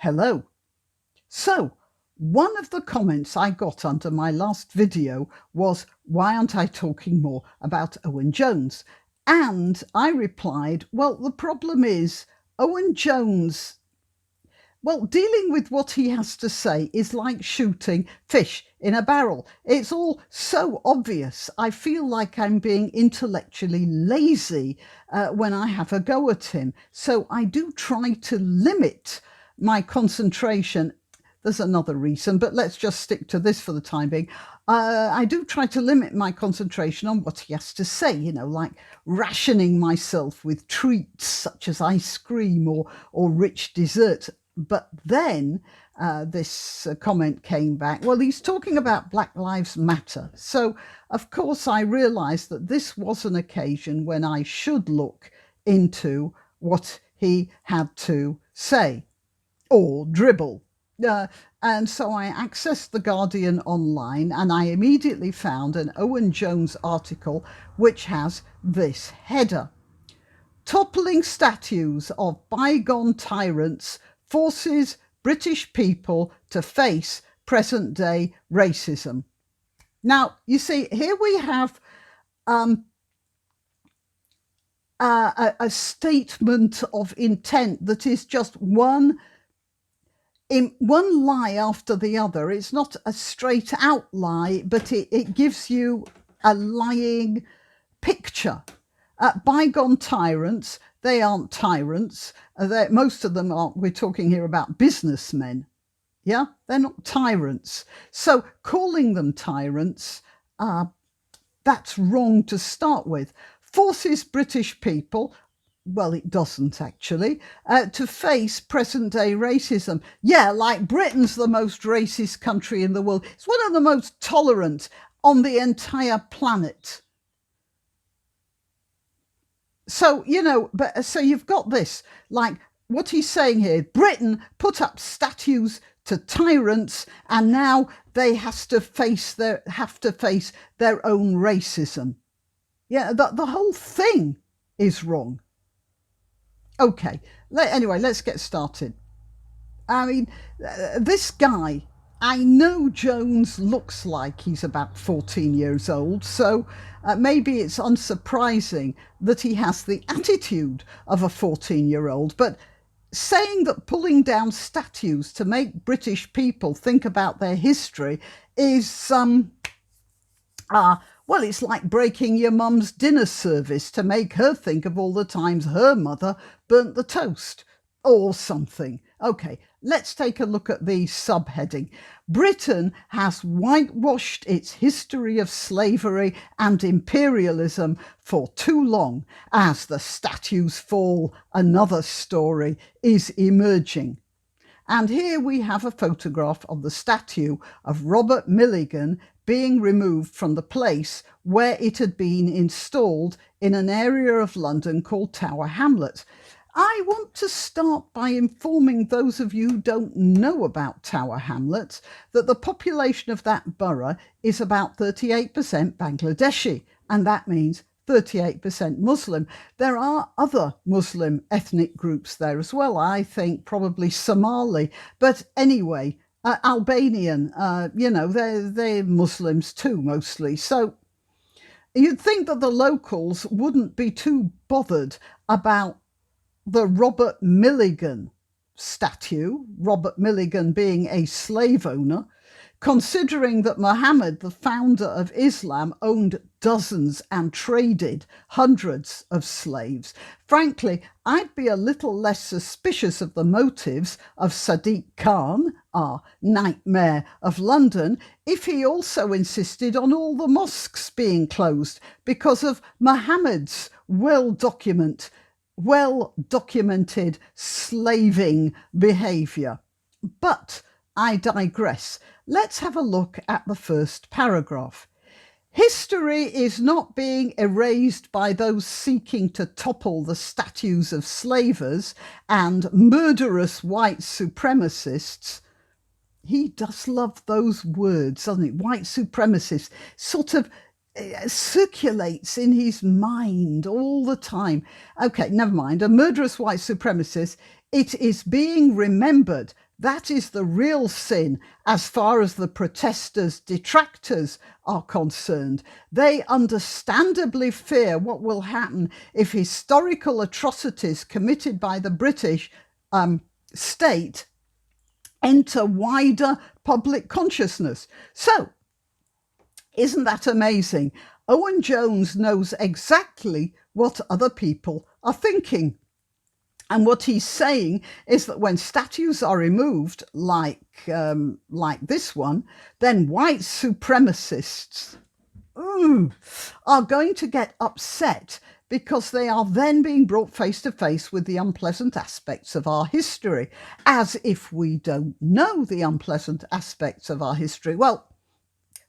Hello. So, one of the comments I got under my last video was, why aren't I talking more about Owen Jones? And I replied, well, the problem is Owen Jones, dealing with what he has to say is like shooting fish in a barrel. It's all so obvious. I feel like I'm being intellectually lazy when I have a go at him. So I do try to limit my concentration. There's another reason, but let's just stick to this for the time being. I do try to limit my concentration on what he has to say, like rationing myself with treats such as ice cream or rich dessert. But then this comment came back. Well, he's talking about Black Lives Matter. So, of course, I realised that this was an occasion when I should look into what he had to say or dribble. And so I accessed The Guardian online and I immediately found an Owen Jones article which has this header: toppling statues of bygone tyrants forces British people to face present-day racism. Now, you see, here we have a statement of intent that is just one lie after the other. It's not a straight out lie, but it gives you a lying picture. Bygone tyrants, they aren't tyrants. Most of them aren't. We're talking here about businessmen. Yeah, they're not tyrants. So calling them tyrants, that's wrong to start with. Forces British people, well, it doesn't actually, to face present-day racism. Yeah, like Britain's the most racist country in the world. It's one of the most tolerant on the entire planet. So, so you've got this, like what he's saying here, Britain put up statues to tyrants and now they have to face their own racism. Yeah, the whole thing is wrong. Okay, anyway, let's get started. I mean, this guy, I know Jones looks like he's about 14 years old, so maybe it's unsurprising that he has the attitude of a 14-year-old, but saying that pulling down statues to make British people think about their history is, well, it's like breaking your mum's dinner service to make her think of all the times her mother burnt the toast or something. Okay, let's take a look at the subheading. Britain has whitewashed its history of slavery and imperialism for too long. As the statues fall, another story is emerging. And here we have a photograph of the statue of Robert Milligan being removed from the place where it had been installed in an area of London called Tower Hamlets. I want to start by informing those of you who don't know about Tower Hamlets that the population of that borough is about 38% Bangladeshi, and that means 38% Muslim. There are other Muslim ethnic groups there as well. I think probably Somali, but anyway, Albanian, they're Muslims too, mostly. So you'd think that the locals wouldn't be too bothered about the Robert Milligan statue, Robert Milligan being a slave owner, considering that Muhammad, the founder of Islam, owned dozens and traded hundreds of slaves. Frankly, I'd be a little less suspicious of the motives of Sadiq Khan, our nightmare of London, if he also insisted on all the mosques being closed because of Muhammad's well-documented slaving behaviour. But I digress. Let's have a look at the first paragraph. History is not being erased by those seeking to topple the statues of slavers and murderous white supremacists. He does love those words, doesn't he? White supremacists sort of circulates in his mind all the time. Okay, never mind. A murderous white supremacist. It is being remembered That is the real sin as far as the protesters' detractors are concerned. They understandably fear what will happen if historical atrocities committed by the British state enter wider public consciousness. So, isn't that amazing? Owen Jones knows exactly what other people are thinking. And what he's saying is that when statues are removed, like this one, then white supremacists are going to get upset because they are then being brought face to face with the unpleasant aspects of our history, as if we don't know the unpleasant aspects of our history. Well,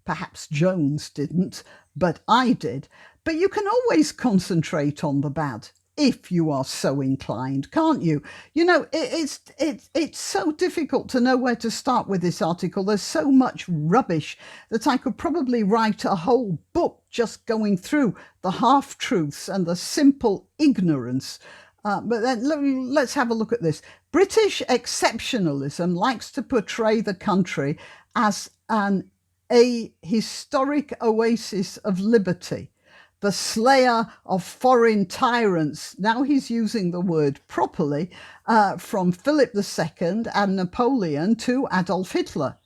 perhaps Jones didn't, but I did. But you can always concentrate on the bad if you are so inclined, can't you? You know, it's so difficult to know where to start with this article. There's so much rubbish that I could probably write a whole book just going through the half-truths and the simple ignorance. But then let's have a look at this. British exceptionalism likes to portray the country as a historic oasis of liberty, the slayer of foreign tyrants. Now he's using the word properly, from Philip II and Napoleon to Adolf Hitler.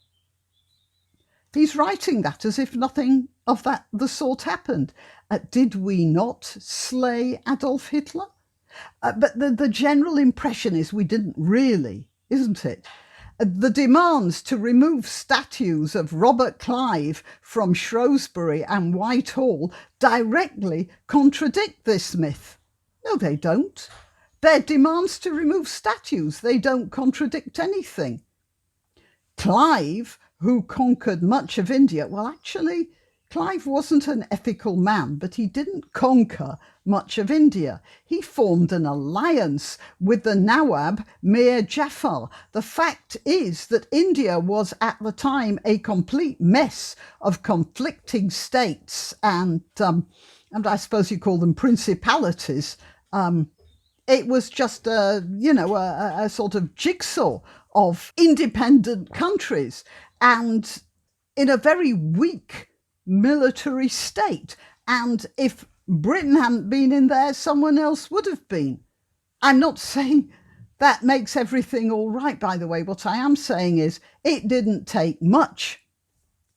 He's writing that as if nothing of the sort happened. Did we not slay Adolf Hitler? But the general impression is we didn't really, isn't it? The demands to remove statues of Robert Clive from Shrewsbury and Whitehall directly contradict this myth. No, they don't. They're demands to remove statues. They don't contradict anything. Clive, who conquered much of India, well, actually, Clive wasn't an ethical man, but he didn't conquer much of India. He formed an alliance with the Nawab Mir Jafar. The fact is that India was at the time a complete mess of conflicting states and I suppose you call them principalities. It was just a sort of jigsaw of independent countries and in a very weak military state. And if Britain hadn't been in there, someone else would have been. I'm not saying that makes everything all right, by the way. What I am saying is it didn't take much.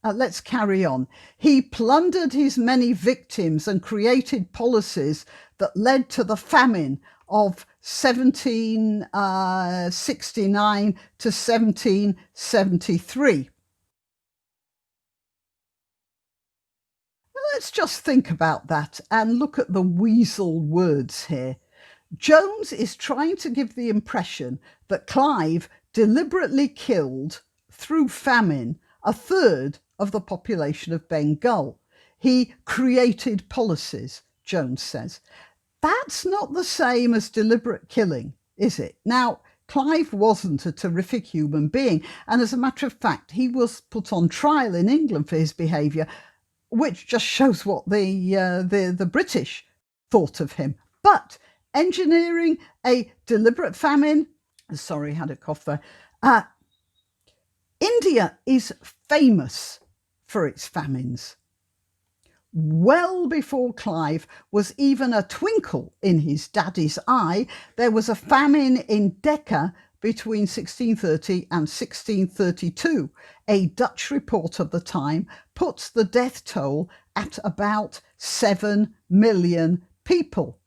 Let's carry on. He plundered his many victims and created policies that led to the famine of 1769 to 1773. Let's just think about that and look at the weasel words here. Jones is trying to give the impression that Clive deliberately killed, through famine, a third of the population of Bengal. He created policies, Jones says. That's not the same as deliberate killing, is it? Now, Clive wasn't a terrific human being, and as a matter of fact, he was put on trial in England for his behaviour, which just shows what the British thought of him. But engineering a deliberate famine, sorry, had a cough there. India is famous for its famines. Well before Clive was even a twinkle in his daddy's eye, there was a famine in Decca between 1630 and 1632. A Dutch report of the time puts the death toll at about 7 million people.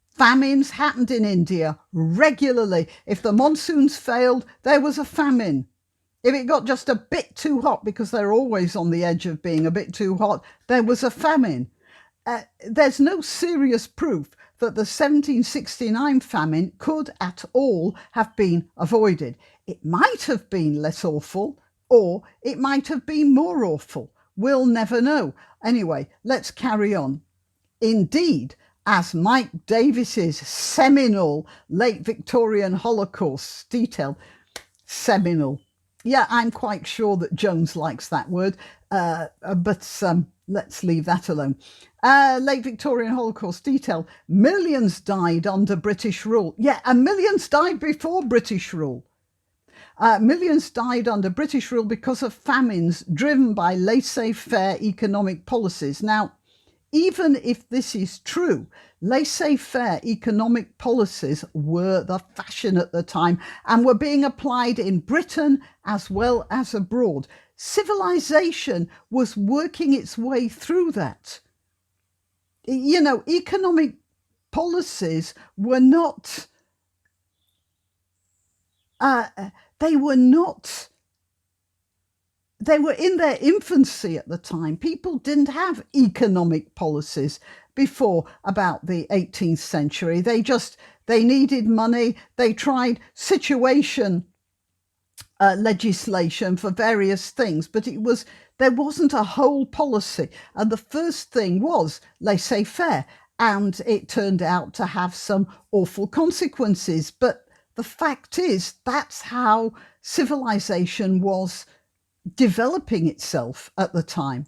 Famines happened in India regularly. If the monsoons failed, there was a famine. If it got just a bit too hot, because they're always on the edge of being a bit too hot, there was a famine. There's no serious proof that the 1769 famine could at all have been avoided. It might have been less awful, or it might have been more awful. We'll never know. Anyway, let's carry on. Indeed, as Mike Davis's seminal late Victorian Holocaust detailed, seminal. Yeah, I'm quite sure that Jones likes that word, but let's leave that alone. Late Victorian Holocaust detail, millions died under British rule. Yeah, and millions died before British rule. Millions died under British rule because of famines driven by laissez-faire economic policies. Now, even if this is true, laissez-faire economic policies were the fashion at the time and were being applied in Britain as well as abroad. Civilization was working its way through that. You know, economic policies were not, they were in their infancy at the time. People didn't have economic policies before about the 18th century. They needed money. They tried situation legislation for various things, but there wasn't a whole policy. And the first thing was laissez-faire, and it turned out to have some awful consequences. But the fact is, that's how civilization was developing itself at the time.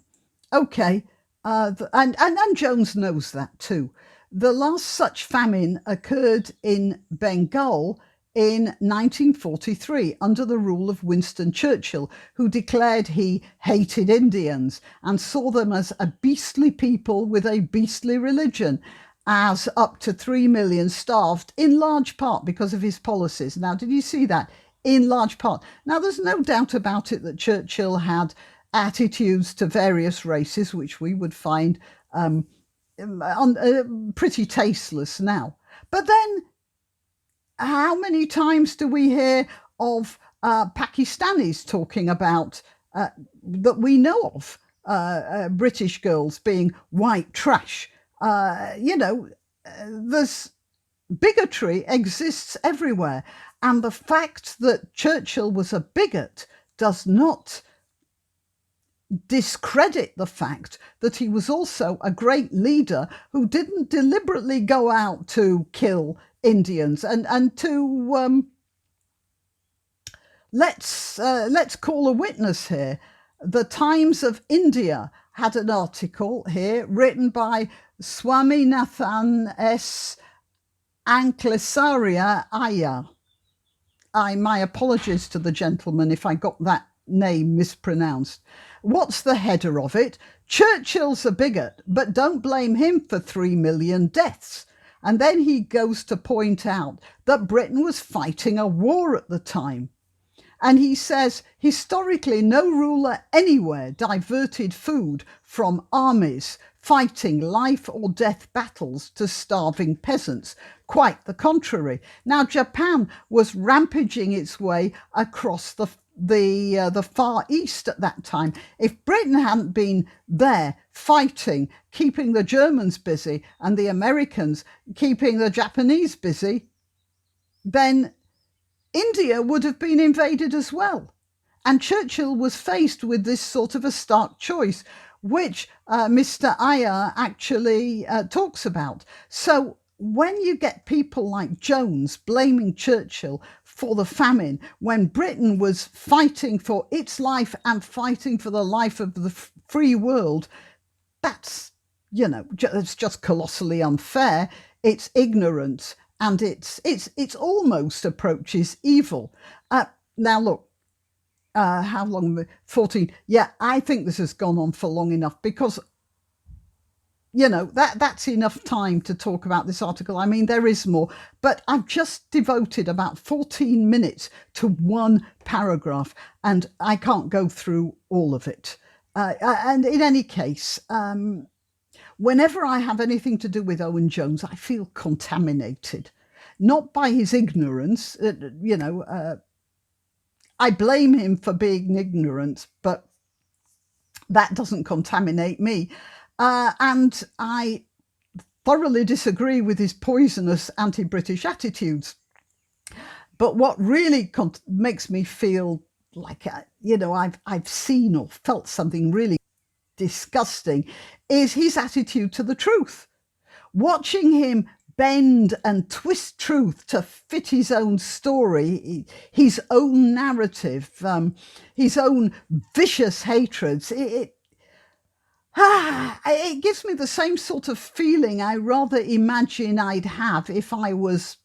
Okay, and Jones knows that too. The last such famine occurred in Bengal in 1943 under the rule of Winston Churchill, who declared he hated Indians and saw them as a beastly people with a beastly religion, as up to 3 million starved, in large part because of his policies. Now, did you see that? In large part. Now, there's no doubt about it that Churchill had attitudes to various races, which we would find pretty tasteless now. But then, how many times do we hear of Pakistanis talking about, that we know of, British girls being white trash? There's bigotry exists everywhere. And the fact that Churchill was a bigot does not discredit the fact that he was also a great leader who didn't deliberately go out to kill Indians and to let's call a witness here. The Times of India had an article here written by Swaminathan S. Anklesaria Iyer. My apologies to the gentleman if I got that name mispronounced. What's the header of it? Churchill's a bigot, but don't blame him for 3 million deaths. And then he goes to point out that Britain was fighting a war at the time. And he says, historically, no ruler anywhere diverted food from armies fighting life or death battles to starving peasants. Quite the contrary. Now, Japan was rampaging its way across the Far East at that time. If Britain hadn't been there fighting, keeping the Germans busy and the Americans keeping the Japanese busy, then India would have been invaded as well. And Churchill was faced with this sort of a stark choice, which Mr. Iyer actually talks about. So when you get people like Jones blaming Churchill for the famine, when Britain was fighting for its life and fighting for the life of the free world, that's, it's just colossally unfair. It's ignorant, and it's almost approaches evil. Now, look, how long? 14. Yeah, I think this has gone on for long enough because, that's enough time to talk about this article. I mean, there is more, but I've just devoted about 14 minutes to one paragraph, and I can't go through all of it. And in any case, whenever I have anything to do with Owen Jones, I feel contaminated, not by his ignorance. I blame him for being ignorant, but that doesn't contaminate me. And I thoroughly disagree with his poisonous anti-British attitudes. But what really makes me feel like, I've seen or felt something really disgusting is his attitude to the truth. Watching him bend and twist truth to fit his own story, his own narrative, his own vicious hatreds, it gives me the same sort of feeling I rather imagine I'd have if I was,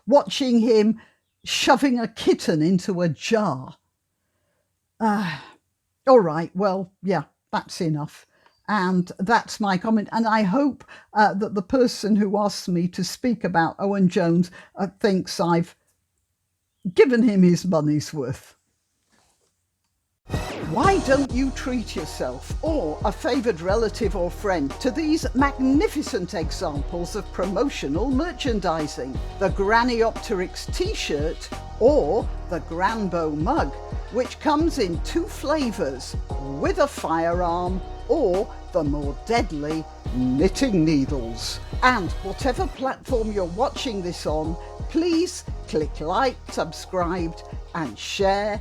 watching him shoving a kitten into a jar. All right, well, yeah, that's enough. And that's my comment. And I hope that the person who asked me to speak about Owen Jones thinks I've given him his money's worth. Why don't you treat yourself or a favoured relative or friend to these magnificent examples of promotional merchandising? The Grannyopteryx t-shirt or the Granbo mug, which comes in 2 flavours, with a firearm or the more deadly knitting needles. And whatever platform you're watching this on, please click like, subscribe and share.